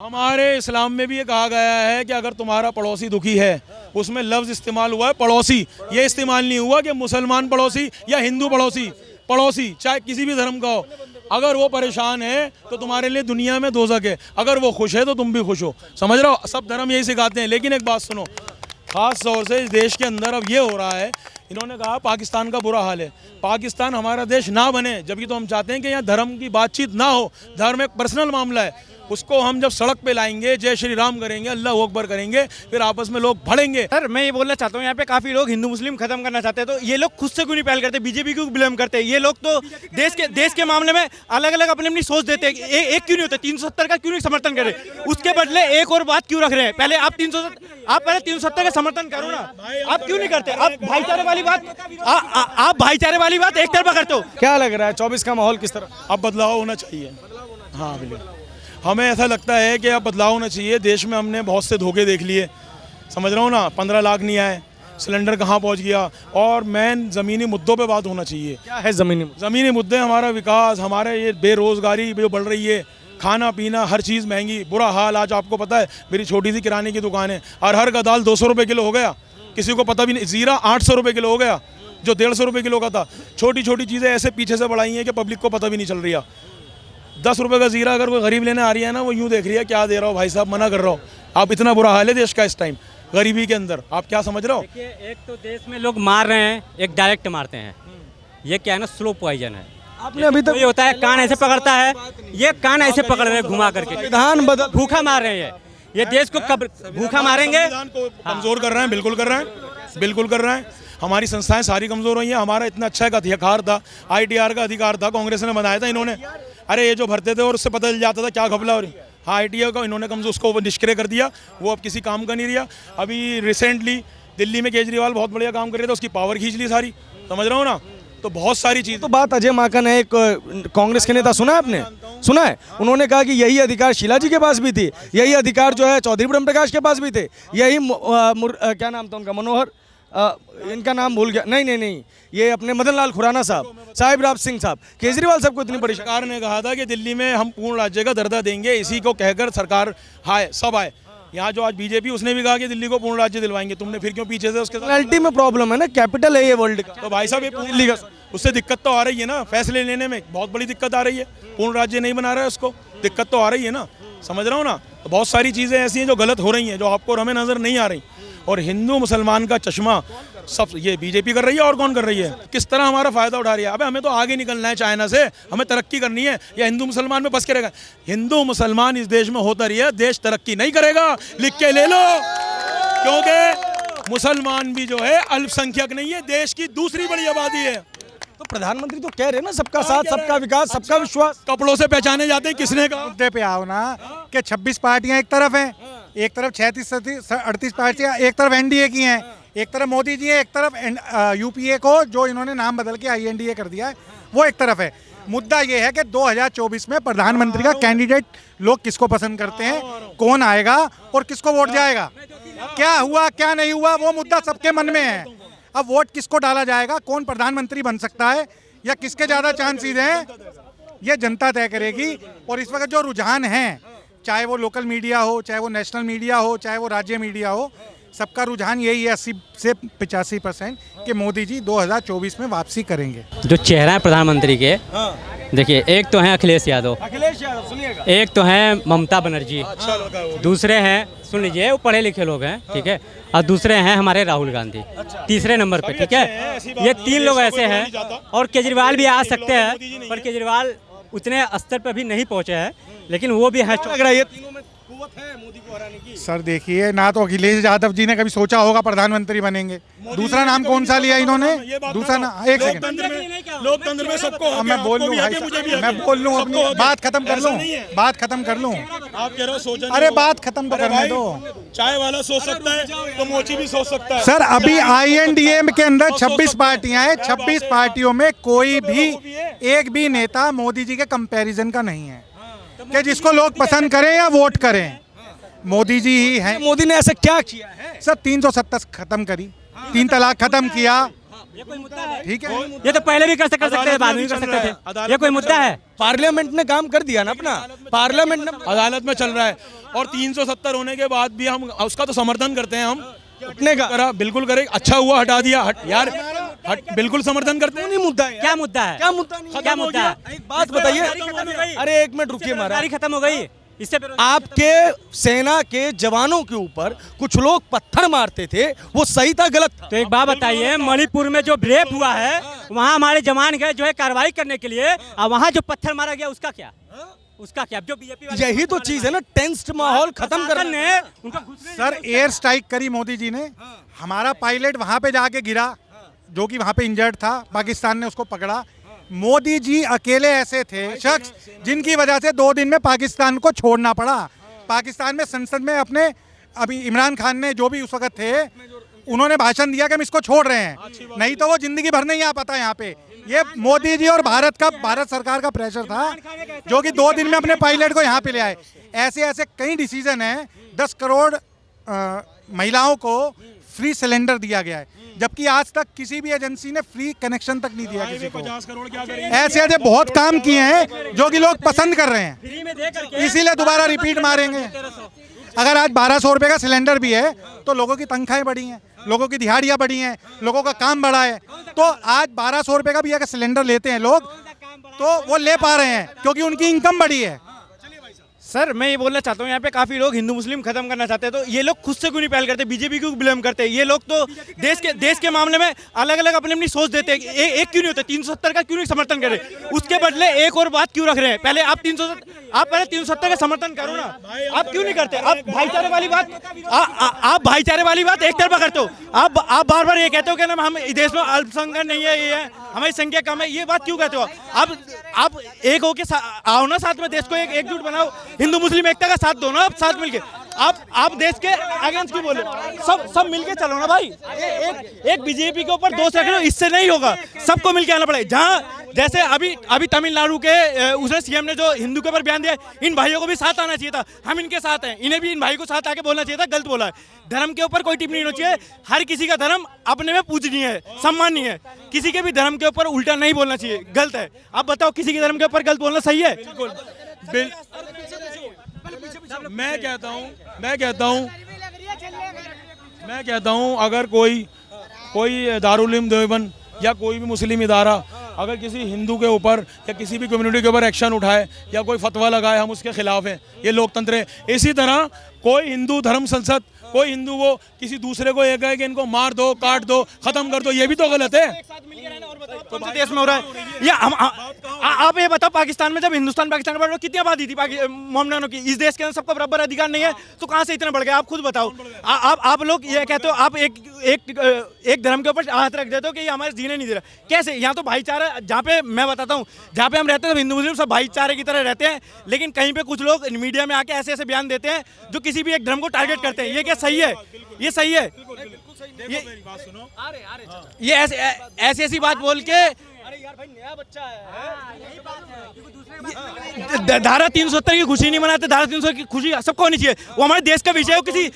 हमारे इस्लाम में भी ये कहा गया है कि अगर तुम्हारा पड़ोसी दुखी है, उसमें लफ्ज़ इस्तेमाल हुआ है पड़ोसी, ये इस्तेमाल नहीं हुआ कि मुसलमान पड़ोसी या हिंदू पड़ोसी। पड़ोसी चाहे किसी भी धर्म का हो, अगर वो परेशान है तो तुम्हारे लिए दुनिया में दोज़ख है, अगर वो खुश है तो तुम भी खुश हो। समझ रहे हो, सब धर्म यही सिखाते हैं। लेकिन एक बात सुनो, ख़ास तौर से इस देश के अंदर अब ये हो रहा है, इन्होंने कहा पाकिस्तान का बुरा हाल है। पाकिस्तान हमारा देश ना बने, जबकि तो हम चाहते हैं कि यहाँ धर्म की बातचीत ना हो। धर्म एक पर्सनल मामला है, उसको हम जब सड़क पे लाएंगे, जय श्री राम करेंगे, अल्लाह अकबर करेंगे, फिर आपस में लोग भड़ेंगे। सर मैं ये बोलना चाहता हूँ, यहाँ पे काफी लोग हिंदू मुस्लिम खत्म करना चाहते हैं, तो ये लोग खुद से क्यों नहीं पहल करते, बीजेपी क्यों ब्लेम करते हैं? ये लोग तो देश के मामले में अलग अलग अपनी अपनी सोच देते हैं। एक क्यों नहीं होते, 370 का क्यों नहीं समर्थन करे? उसके बदले एक और बात क्यों रख रहे हैं? पहले आप 370 का समर्थन करो ना, आप क्यों नहीं करते? आप भाईचारे वाली बात एक तरफा करते हो। क्या लग रहा है 24 का माहौल किस तरह? अब बदलाव होना चाहिए। हाँ बिल्कुल, हमें ऐसा लगता है कि अब बदलाव होना चाहिए। देश में हमने बहुत से धोखे देख लिए, समझ रहा हूँ ना, 15 लाख नहीं आए, सिलेंडर कहाँ पहुँच गया। और मेन ज़मीनी मुद्दों पे बात होना चाहिए। क्या है ज़मीनी मुद्दे? हमारा विकास, हमारे ये बेरोज़गारी जो बढ़ रही है, खाना पीना हर चीज़ महंगी, बुरा हाल। आज आपको पता है मेरी छोटी सी किराने की दुकान है, अरहर का दाल 200 रुपये किलो हो गया, किसी को पता भी नहीं। ज़ीरा 800 रुपये किलो हो गया, जो 150 रुपये किलो का था। छोटी छोटी चीज़ें ऐसे पीछे से बढ़ाई हैं कि पब्लिक को पता भी नहीं चल रही है। 10 रुपये का ज़ीरा अगर कोई गरीब लेने आ रही है ना, वो यूँ देख रही है क्या दे रहा हो भाई साहब, मना कर रहा हो आप। इतना बुरा हाल है देश का इस टाइम गरीबी के अंदर, आप क्या समझ रहे हो? देखिए, एक तो देश में लोग मार रहे हैं, एक डायरेक्ट मारते हैं। ये क्या है ना, स्लो पॉइजन है। आपने अभी तक ये होता है, कान ऐसे पकड़ता है, ये कान ऐसे पकड़ रहे हैं घुमा करके, विधान बदल, भूखा मार रहे हैं। ये देश को कब भूखा मारेंगे? संविधान को कमज़ोर कर रहे हैं, बिल्कुल कर रहे हैं, बिल्कुल कर रहे हैं। हमारी संस्थाएं सारी कमज़ोर हुई हैं। हमारा इतना अच्छा एक अधिकार था, ITR का अधिकार था, कांग्रेस ने बनाया था इन्होंने। अरे ये जो भरते थे और उससे पता चल जाता था क्या घपला हो रही। हाँ, ITR का इन्होंने कमज़ोर, उसको निष्क्रिय कर दिया, वो अब किसी काम का नहीं रहा। अभी रिसेंटली दिल्ली में केजरीवाल बहुत बढ़िया काम कर रहे थे, उसकी पावर खींच ली सारी, समझ रहा हो ना। तो बहुत सारी चीज़। तो बात अजय माकन है, एक कांग्रेस के नेता, सुना है आपने? सुना है? उन्होंने कहा कि यही अधिकार शीला जी के पास भी थी, यही अधिकार जो है चौधरी ब्रह्म प्रकाश के पास भी थे, यही क्या नाम था उनका, मनोहर, इनका नाम भूल गया, नहीं, ये अपने मदन लाल खुराना साहिब राज सिंह साहब, केजरीवाल साहब को इतनी बड़ी सरकार ने कहा था कि दिल्ली में हम पूर्ण राज्य का दर्जा देंगे, इसी को कहकर सरकार आए, सब आए। यहाँ जो आज बीजेपी, उसने भी कहा कि दिल्ली को पूर्ण राज्य दिलवाएंगे, तुमने फिर क्यों पीछे से उसके साथ? में प्रॉब्लम है ना, कैपिटल है ये वर्ल्ड का। तो भाई साहब ये दिल्ली का, उससे दिक्कत तो आ रही है ना, फैसले लेने में बहुत बड़ी दिक्कत आ रही है। पूर्ण राज्य नहीं बना रहा है उसको, दिक्कत तो आ रही है ना, समझ रहा हूँ ना। तो बहुत सारी चीज़ें ऐसी हैं जो गलत हो रही हैं, जो आपको और हमें नज़र नहीं आ रही। और हिंदू मुसलमान का चश्मा सब ये बीजेपी कर रही है, और कौन कर रही है? किस तरह हमारा फ़ायदा उठा रही है? अबे हमें तो आगे निकलना है चाइना से, हमें तरक्की करनी है, या हिंदू मुसलमान में बस करेगा? हिंदू मुसलमान इस देश में होता रही है, देश तरक्की नहीं करेगा, लिख के ले लो। क्योंकि मुसलमान भी जो है अल्पसंख्यक नहीं है, देश की दूसरी बड़ी आबादी है। तो प्रधानमंत्री तो कह रहे हैं ना, सबका साथ, सबका विकास, सबका विश्वास। कपड़ों से पहचाने जाते हैं, किसने कहा? मुद्दे पे आओ ना, कि 26 पार्टियां एक तरफ हैं, एक तरफ 38 पार्टियां एक तरफ NDA की हैं, एक तरफ मोदी जी है, एक तरफ UPA को जो इन्होंने नाम बदल के INDA कर दिया है, वो एक तरफ है। मुद्दा ये है कि 2024 में प्रधानमंत्री का कैंडिडेट लोग किसको पसंद करते हैं, कौन आएगा और किसको वोट जाएगा, क्या हुआ क्या नहीं हुआ, वो मुद्दा सबके मन में है। अब वोट किसको डाला जाएगा, कौन प्रधानमंत्री बन सकता है, या किसके ज़्यादा चांसेस हैं, ये जनता तय करेगी। और इस वक्त जो रुझान है, चाहे वो लोकल मीडिया हो, चाहे वो नेशनल मीडिया हो, चाहे वो राज्य मीडिया हो, सबका रुझान यही है 80 से 85% कि मोदी जी 2024 में वापसी करेंगे। जो चेहरा है प्रधानमंत्री के, देखिए, एक तो हैं अखिलेश यादव, सुनिएगा, एक तो हैं ममता बनर्जी, दूसरे हैं, सुन लीजिए, वो पढ़े लिखे लोग हैं, ठीक है, और दूसरे हैं हमारे राहुल गांधी, तीसरे नंबर पे, ठीक है। ये 3 लोग ऐसे हैं, और केजरीवाल भी आ सकते हैं, पर केजरीवाल उतने स्तर पर भी नहीं पहुंचे हैं, लेकिन वो भी है। लग रहा है ये तीनों में कुव्वत है मोदी को हराने की। सर देखिए, ना तो अखिलेश यादव जी ने कभी सोचा होगा प्रधानमंत्री बनेंगे। दूसरा नाम कौन सा लिया इन्होंने? दूसरा नाम, एक सेकंड, लोकतंत्र में सबको मैं बोल लूँ भाई, मैं बोल लूँ, अपनी बात खत्म कर लूँ, बात खत्म कर लूँ। आप कह रहे हो सोचा? अरे बात खत्म तो करने दो। चाय वाला सोच सकता है तो मोची भी सोच सकता है। सर अभी INDA के अंदर 26 पार्टियां हैं, 26 पार्टियों में कोई भी एक भी नेता मोदी जी के कंपैरिजन का नहीं है कि जिसको लोग पसंद करें या वोट करें, मोदी जी ही हैं। मोदी ने ऐसा क्या किया है? सर 370 खत्म करी, 3 तलाक खत्म किया, ये कोई मुद्दा है? ठीक है, ये तो पहले भी कर सकते थे, बाद में भी कर सकते थे। ये कोई मुद्दा है? पार्लियामेंट ने काम कर दिया ना अपना, पार्लियामेंट ने अदालत में चल रहा है और 370 होने के बाद भी हम उसका तो समर्थन करते हैं। हम उठने का करा, बिल्कुल करे, अच्छा हुआ हटा दिया, यार बिल्कुल समर्थन करते हैं। नहीं मुद्दा है, क्या मुद्दा है? क्या मुद्दा नहीं, क्या मुद्दा है? एक बात बताइए, अरे एक मिनट रुकिए महाराज, बेरोजगारी खत्म हो गई इससे। आपके सेना के जवानों के ऊपर कुछ लोग पत्थर मारते थे, वो सही था गलत था? तो एक बात बताइए, मणिपुर में जो रेप हुआ है वहाँ हमारे जवान गए जो है कार्रवाई करने के लिए, और वहाँ जो पत्थर मारा गया उसका क्या? उसका क्या? जो बीजेपी यही तो चीज है ना, टेंस्ड माहौल खत्म करने। उनका सर एयर स्ट्राइक करी मोदी जी ने, हमारा पायलट वहां पे जाके गिरा जो कि वहां पे इंजर्ड था, पाकिस्तान ने उसको पकड़ा। मोदी जी अकेले ऐसे थे शख्स जिनकी वजह से 2 दिन में पाकिस्तान को छोड़ना पड़ा। पाकिस्तान में संसद में अपने अभी इमरान खान ने जो भी उस वक्त थे उन्होंने भाषण दिया कि हम इसको छोड़ रहे हैं, नहीं तो वो जिंदगी भर नहीं आ पाता यहाँ पे। ये मोदी जी और भारत सरकार का प्रेशर था जो कि 2 दिन में अपने पायलट को यहाँ पे ले आए। ऐसे ऐसे कई डिसीजन हैं। 10 करोड़ महिलाओं को फ्री सिलेंडर दिया गया है, जबकि आज तक किसी भी एजेंसी ने फ्री कनेक्शन तक नहीं दिया किसी को। 50 करोड़ क्या करेंगे? ऐसे ऐसे बहुत काम किए हैं जो कि लोग पसंद कर रहे हैं, फ्री में दे करके इसीलिए दोबारा रिपीट मारेंगे। अगर आज 1200 रुपए का सिलेंडर भी है तो लोगों की तनख्वाहें बढ़ी हैं, लोगों की दिहाड़ियां बढ़ी हैं, लोगों का काम बढ़ा है। तो आज 1200 रुपए का भी अगर सिलेंडर लेते हैं लोग तो वो ले पा रहे हैं क्योंकि उनकी इनकम बढ़ी है। सर मैं ये बोलना चाहता हूँ, यहाँ पे काफी लोग हिंदू मुस्लिम खत्म करना चाहते हैं, तो ये लोग खुद से क्यों नहीं पहल करते? बीजेपी क्यों ब्लेम करते हैं? ये लोग तो देश के मामले में अलग अलग अपनी अपनी सोच देते हैं। एक क्यों नहीं होता? 370 का क्यों नहीं समर्थन करें? उसके बदले एक और बात क्यों रख रहे हैं? पहले आप 370 का समर्थन करो ना, आप क्यों नहीं करते? आप भाईचारे वाली बात आप भाईचारे वाली बात एक तरफा करते हो। आप बार बार ये कहते हो कि ना हम देश में अल्पसंख्यक नहीं है, ये है हमारी संख्या कम है, ये बात क्यों कहते हो? आप एक होके आओ ना, साथ में देश को एकजुट बनाओ, हिंदू मुस्लिम एकता का साथ दो ना, आप साथ मिलके। आप देश के अगेंस्ट क्यों बोले? सब मिलके चलो ना भाई। एक बीजेपी के ऊपर दोष रख रहे हो, इससे नहीं होगा, सबको मिलके आना पड़ेगा। जहां जैसे अभी तमिलनाडु के उसने सीएम ने जो हिंदू के ऊपर बयान दिया, इन भाइयों को भी साथ आना चाहिए था। हम इनके साथ हैं, इन्हें भी इन भाई को साथ आके बोलना चाहिए था, गलत बोला है। धर्म के ऊपर कोई टिप्पणी नहीं होनी चाहिए। हर किसी का धर्म अपने में पूजनीय है, सम्माननीय है। किसी के भी धर्म के ऊपर उल्टा नहीं बोलना चाहिए, गलत है। आप बताओ किसी के धर्म के ऊपर गलत बोलना सही है? मैं कहता हूँ अगर कोई दारुल उलूम देवबंद या कोई भी मुस्लिम इदारा अगर किसी हिंदू के ऊपर या किसी भी कम्युनिटी के ऊपर एक्शन उठाए या कोई फतवा लगाए, हम उसके खिलाफ हैं। ये लोकतंत्र है। इसी तरह कोई हिंदू धर्म संसद, कोई हिंदू वो किसी दूसरे को ये कहे कि इनको मार दो, काट दो, खत्म कर दो, ये भी तो गलत है। कौन से देश में हो रहा है? या आप ये बताओ, पाकिस्तान में जब हिंदुस्तान पाकिस्तान के बारे में कितनी आबादी थी मोमनानों की? इस देश के अंदर सबका बराबर अधिकार नहीं है, तो कहाँ से इतना बढ़ गया? आप खुद बताओ। आप लोग ये कहते हो, आप एक धर्म के ऊपर हाथ रख देते हो कि ये हमारे जीने नहीं दे रहा। कैसे? यहाँ तो भाईचारा, जहाँ पे मैं बताता हूँ, जहाँ पे हम रहते हैं हिंदू मुस्लिम सब भाईचारे की तरह रहते हैं, लेकिन कहीं पे कुछ लोग मीडिया में आके ऐसे ऐसे बयान देते हैं जो किसी भी एक धर्म को टारगेट करते हैं। ये क्या सही है? ये सही है? ये ऐसी ऐसी बात बोल के धारा 370 की खुशी नहीं मनाते। धारा 370 की खुशी सबको होनी चाहिए, वो हमारे देश का विषय है। किसी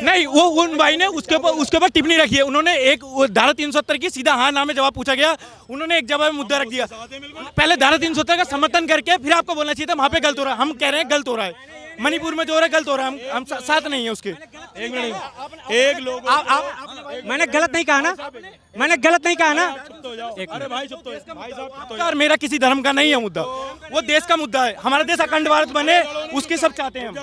नहीं, वो उन भाई ने उसके ऊपर टिप्पणी रखी है। उन्होंने एक धारा 370 की सीधा हाँ ना में जवाब पूछा गया, उन्होंने एक जवाब में मुद्दा रख दिया। पहले धारा 370 का समर्थन करके फिर आपको बोलना चाहिए था वहां पे गलत हो रहा है। हम कह रहे हैं गलत हो रहा है, मणिपुर में जो हो रहा है गलत हो रहा है, हम साथ नहीं है उसके। एक मिनट, एक लोग मैंने गलत नहीं कहा ना, मैंने गलत नहीं कहा ना। अरे भाई चुप तो भाई साहब, और मेरा किसी धर्म का नहीं है मुद्दा, वो देश का मुद्दा है। हमारा देश अखंड भारत बने, उसकी सब चाहते हैं हम।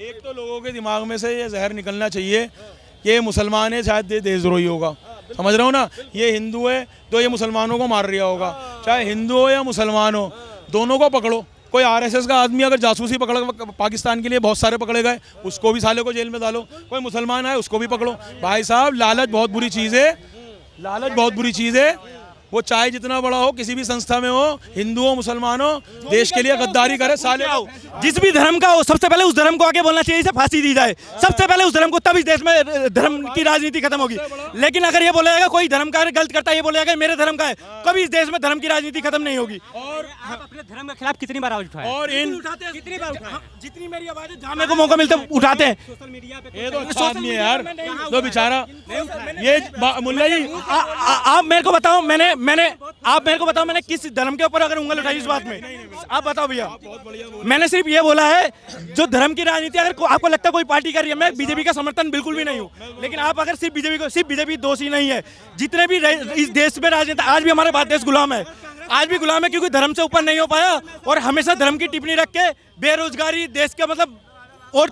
एक तो लोगों के दिमाग में से ये जहर निकलना चाहिए कि ये मुसलमान है, शायद ये देशद्रोही होगा। समझ रहा हूँ ना? ये हिंदू है तो ये मुसलमानों को मार रहा होगा। चाहे हिंदू हो या मुसलमान हो, दोनों को पकड़ो। कोई आरएसएस का आदमी अगर जासूसी पकड़ पाकिस्तान के लिए बहुत सारे पकड़े गए, उसको भी साले को जेल में डालो। कोई मुसलमान है उसको भी पकड़ो। भाई साहब, लालच बहुत बुरी चीज़ है, लालच बहुत बुरी चीज़ है। वो चाहे जितना बड़ा हो, किसी भी संस्था में हो, हिंदू हो मुसलमान हो, देश के लिए गद्दारी करे साले। जिस भी धर्म का हो सबसे पहले उस धर्म को आगे बोलना चाहिए, इसे फांसी दी जाए सबसे पहले उस धर्म को, तब इस देश में धर्म की राजनीति खत्म होगी। लेकिन अगर ये बोला जाएगा कोई धर्म का गलत करता है, ये बोला जाएगा मेरे धर्म का है, कभी इस देश में धर्म की राजनीति खत्म नहीं होगी। और आप अपने धर्म के खिलाफ कितनी बार आवाज उठाए? और इन कितनी बार उठाए? जितनी मेरी आवाज है, जहाँ मेरे को मौका मिलता है उठाते हैं। सोशल मीडिया पे ये तो अच्छा आदमी है यार, तो बेचारा ये मुल्ला जी आप मेरे को बताओ, आप मेरे को बताओ मैंने किस धर्म के ऊपर अगर उंगल उठाई इस बात में, आप बताओ भैया। मैंने सिर्फ ये बोला है जो धर्म की राजनीति अगर आपको लगता है कोई पार्टी कर रही है, मैं बीजेपी का समर्थन बिल्कुल भी नहीं हूँ, लेकिन आप अगर सिर्फ बीजेपी दोषी नहीं है, जितने भी इस देश में राजनीति, आज भी हमारा भारत देश गुलाम है, आज भी गुलाम है, क्योंकि धर्म से ऊपर नहीं हो पाया और हमेशा धर्म की टिप्पणी रख के बेरोजगारी देश का मतलब और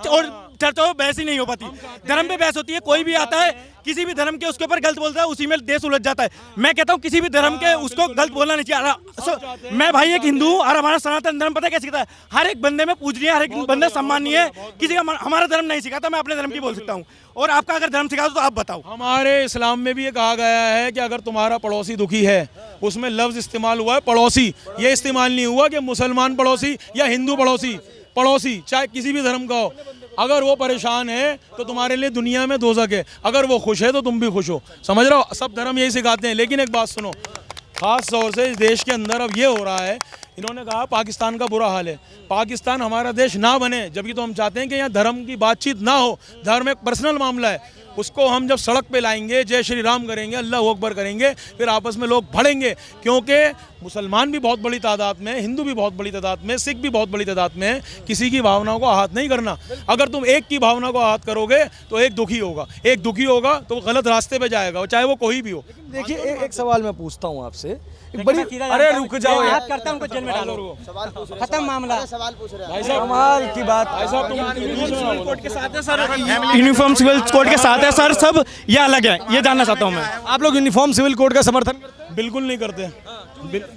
चर्चा बहस ही नहीं हो पाती। धर्म पे बहस होती है, कोई भी आता है किसी भी धर्म के उसके ऊपर गलत बोलता है, उसी में देश उलझ जाता है। मैं कहता हूँ किसी भी धर्म के उसको गलत बोलना नहीं चाहिए। मैं भाई एक हिंदू हूँ और हमारा सनातन धर्म पता है क्या सिखाता है, हर एक बंदे में पूजनीय, हर एक बंदे सम्मानीय है। किसी का हमारा धर्म नहीं सिखाता, मैं अपने धर्म की बोल सकता हूँ, और आपका अगर धर्म सिखाता तो आप बताओ। हमारे इस्लाम में भी ये कहा गया है कि अगर तुम्हारा पड़ोसी दुखी है, उसमें लफ्ज इस्तेमाल हुआ है पड़ोसी, ये इस्तेमाल नहीं हुआ कि मुसलमान पड़ोसी या हिंदू पड़ोसी। पड़ोसी चाहे किसी भी धर्म का हो, अगर वो परेशान है तो तुम्हारे लिए दुनिया में दोज़ख है, अगर वो खुश है तो तुम भी खुश हो। समझ रहे हो, सब धर्म यही सिखाते हैं। लेकिन एक बात सुनो, ख़ास तौर से इस देश के अंदर अब ये हो रहा है, इन्होंने कहा पाकिस्तान का बुरा हाल है, पाकिस्तान हमारा देश ना बने, जबकि तो हम चाहते हैं कि यहाँ धर्म की बातचीत ना हो। धर्म एक पर्सनल मामला है, उसको हम जब सड़क पे लाएंगे, जय श्री राम करेंगे, अल्लाह अकबर करेंगे, फिर आपस में लोग भड़ेंगे, क्योंकि मुसलमान भी बहुत बड़ी तादाद में, हिंदू भी बहुत बड़ी तादाद में, सिख भी बहुत बड़ी तादाद में। किसी की भावनाओं को आहत नहीं करना। अगर तुम एक की भावना को आहत करोगे तो एक दुखी होगा, एक दुखी होगा तो वो गलत रास्ते पे जाएगा, चाहे वो कोई भी हो। देखिए एक सवाल मैं पूछता हूँ आपसे, बड़ी अरे रुक जाओ यार, करता हूँ जेल में डालो, खत्म मामला। भाई साहब कमाल की बात। भाई साहब तुम कोड के साथ है सर, यूनिफॉर्म सिविल कोड के साथ है सर, सब ये अलग है, ये जानना चाहता हूँ मैं। आप लोग यूनिफॉर्म सिविल कोड का समर्थन करते हैं? बिल्कुल नहीं करते,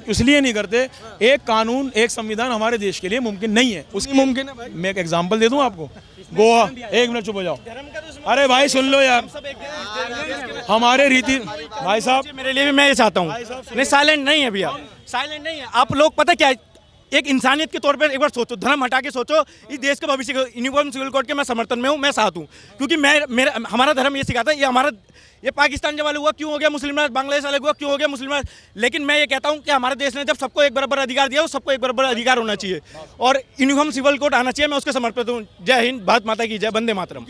इसलिए नहीं करते, एक कानून एक संविधान हमारे देश के लिए मुमकिन नहीं है। उसकी मुमकिन है भाई। मैं एक एग्जांपल दे दूं आपको, गोवा, एक मिनट चुप हो जाओ, अरे भाई सुन लो यार, हमारे रीति, भाई साहब मेरे लिए भी मैं ये चाहता हूँ, नहीं साइलेंट नहीं है भैया, साइलेंट नहीं है। आप लोग पता क्या, एक इंसानियत के तौर पर एक बार सोचो, धर्म हटा के सोचो, इस देश के भविष्य को। यूनिफॉर्म सिविल कोड के मैं समर्थन में हूँ, मैं साथ हूँ, क्योंकि हमारा धर्म ये सिखाता है, ये पाकिस्तान जब वाला हुआ क्यों हो गया मुस्लिम राज, बांग्लादेश अलग हुआ क्यों हो गया मुस्लिम राज, लेकिन मैं ये कहता हूँ कि हमारे देश ने जब सबको एक बराबर अधिकार दिया, सबको एक बराबर अधिकार होना चाहिए और यूनिफॉर्म सिविल कोड आना चाहिए। मैं उसके समर्पित हूँ। जय हिंद, भारत माता की जय, वंदे मातरम।